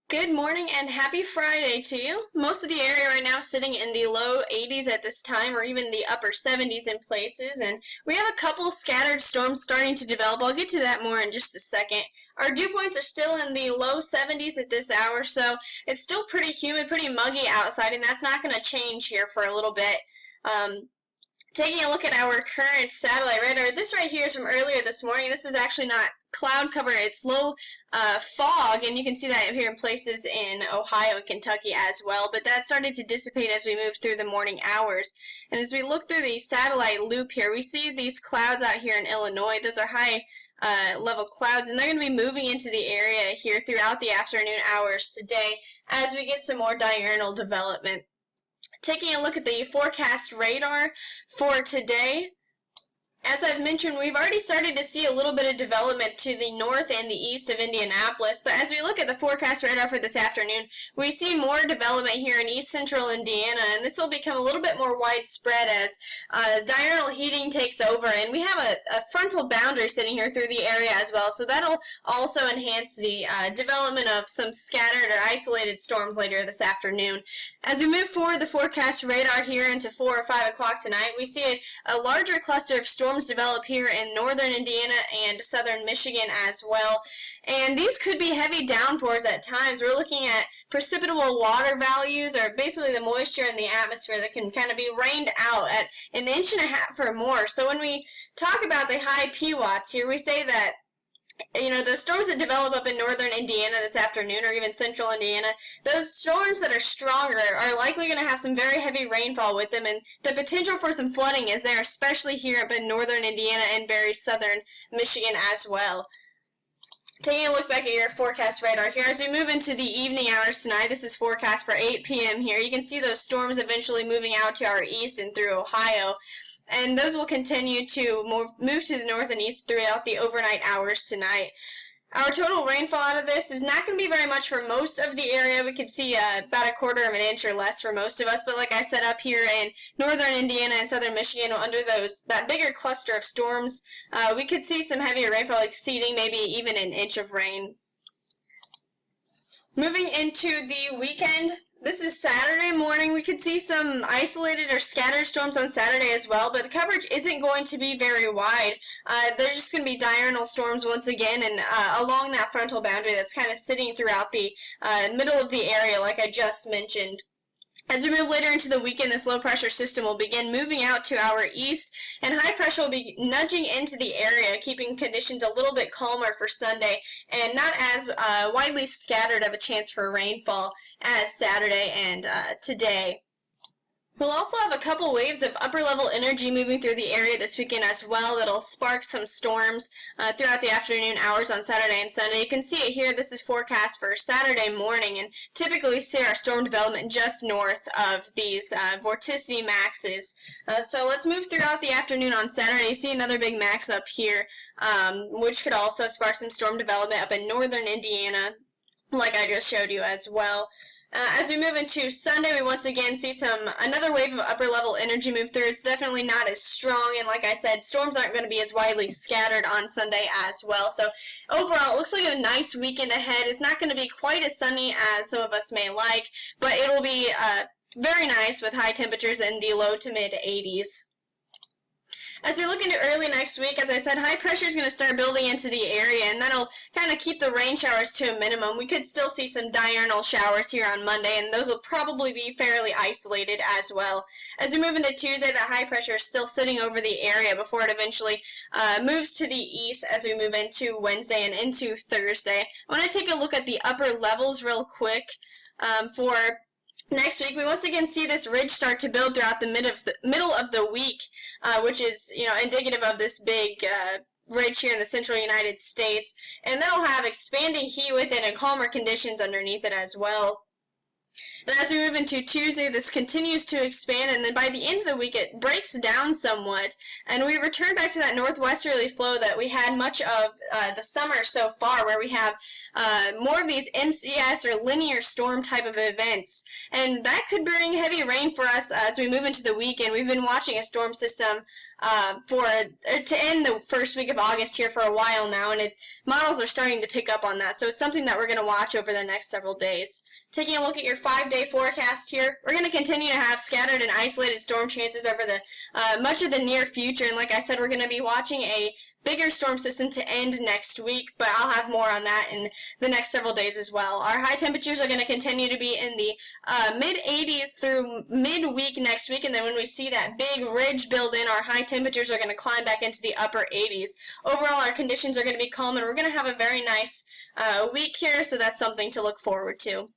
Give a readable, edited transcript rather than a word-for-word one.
Good morning and happy Friday to you. Most of the area right now is sitting in the low 80s at this time, or even the upper 70s in places, and we have a couple scattered storms starting to develop. I'll get to that more in just a second. Our dew points are still in the low 70s at this hour, so it's still pretty humid, pretty muggy outside, and that's not going to change here for a little bit. Taking a look at our current satellite radar, this right here is from earlier this morning. This is actually not cloud cover, it's low fog, and you can see that here in places in Ohio and Kentucky as well, but that started to dissipate as we moved through the morning hours. And as we look through the satellite loop here, we see these clouds out here in Illinois. Those are high level clouds, and they're going to be moving into the area here throughout the afternoon hours today as we get some more diurnal development. Taking a look at the forecast radar for today, as I've mentioned, we've already started to see a little bit of development to the north and the east of Indianapolis, but as we look at the forecast radar for this afternoon, we see more development here in east central Indiana, and this will become a little bit more widespread as diurnal heating takes over, and we have a frontal boundary sitting here through the area as well, so that'll also enhance the development of some scattered or isolated storms later this afternoon. As we move forward the forecast radar here into 4 or 5 o'clock tonight, we see a larger cluster of storms develop here in northern Indiana and southern Michigan as well. And these could be heavy downpours at times. We're looking at precipitable water values, or basically the moisture in the atmosphere that can kind of be rained out at 1.5 inches or more. So when we talk about the high PWATs here, we say that the storms that develop up in northern Indiana this afternoon, or even central Indiana, those storms that are stronger are likely going to have some very heavy rainfall with them, and the potential for some flooding is there, especially here up in northern Indiana and very southern Michigan as well. Taking a look back at your forecast radar here, as we move into the evening hours tonight, this is forecast for 8 p.m. here. You can see those storms eventually moving out to our east and through Ohio. And those will continue to move to the north and east throughout the overnight hours tonight. Our total rainfall out of this is not going to be very much for most of the area. We could see about 1/4 inch or less for most of us, but like I said, up here in northern Indiana and southern Michigan, under that bigger cluster of storms, we could see some heavier rainfall exceeding maybe even 1 inch of rain. Moving into the weekend, this is Saturday morning. We could see some isolated or scattered storms on Saturday as well, but the coverage isn't going to be very wide. There's just going to be diurnal storms once again, and along that frontal boundary that's kind of sitting throughout the middle of the area like I just mentioned. As we move later into the weekend, this low-pressure system will begin moving out to our east, and high pressure will be nudging into the area, keeping conditions a little bit calmer for Sunday, and not as widely scattered of a chance for rainfall as Saturday and today. We'll also have a couple waves of upper-level energy moving through the area this weekend as well that'll spark some storms throughout the afternoon hours on Saturday and Sunday. You can see it here. This is forecast for Saturday morning, and typically we see our storm development just north of these vorticity maxes. So let's move throughout the afternoon on Saturday. You see another big max up here, which could also spark some storm development up in northern Indiana, like I just showed you as well. As we move into Sunday, we once again see another wave of upper-level energy move through. It's definitely not as strong, and like I said, storms aren't going to be as widely scattered on Sunday as well. So overall, it looks like a nice weekend ahead. It's not going to be quite as sunny as some of us may like, but it will be very nice with high temperatures in the low to mid-80s. As we look into early next week, as I said, high pressure is going to start building into the area, and that'll kind of keep the rain showers to a minimum. We could still see some diurnal showers here on Monday, and those will probably be fairly isolated as well. As we move into Tuesday, that high pressure is still sitting over the area before it eventually moves to the east as we move into Wednesday and into Thursday. I want to take a look at the upper levels real quick for next week. We once again see this ridge start to build throughout the middle of the week, which is indicative of this big ridge here in the central United States, and that'll have expanding heat with it and calmer conditions underneath it as well. And as we move into Tuesday, this continues to expand, and then by the end of the week, it breaks down somewhat, and we return back to that northwesterly flow that we had much of the summer so far, where we have more of these MCS or linear storm type of events, and that could bring heavy rain for us as we move into the weekend. We've been watching a storm system to end the first week of August here for a while now, and models are starting to pick up on that. So it's something that we're going to watch over the next several days. Taking a look at your 5-day forecast here, we're going to continue to have scattered and isolated storm chances over the much of the near future. And like I said, we're going to be watching a bigger storm system to end next week, but I'll have more on that in the next several days as well. Our high temperatures are going to continue to be in the mid-80s through midweek next week, and then when we see that big ridge build in, our high temperatures are going to climb back into the upper 80s. Overall, our conditions are going to be calm, and we're going to have a very nice week here, so that's something to look forward to.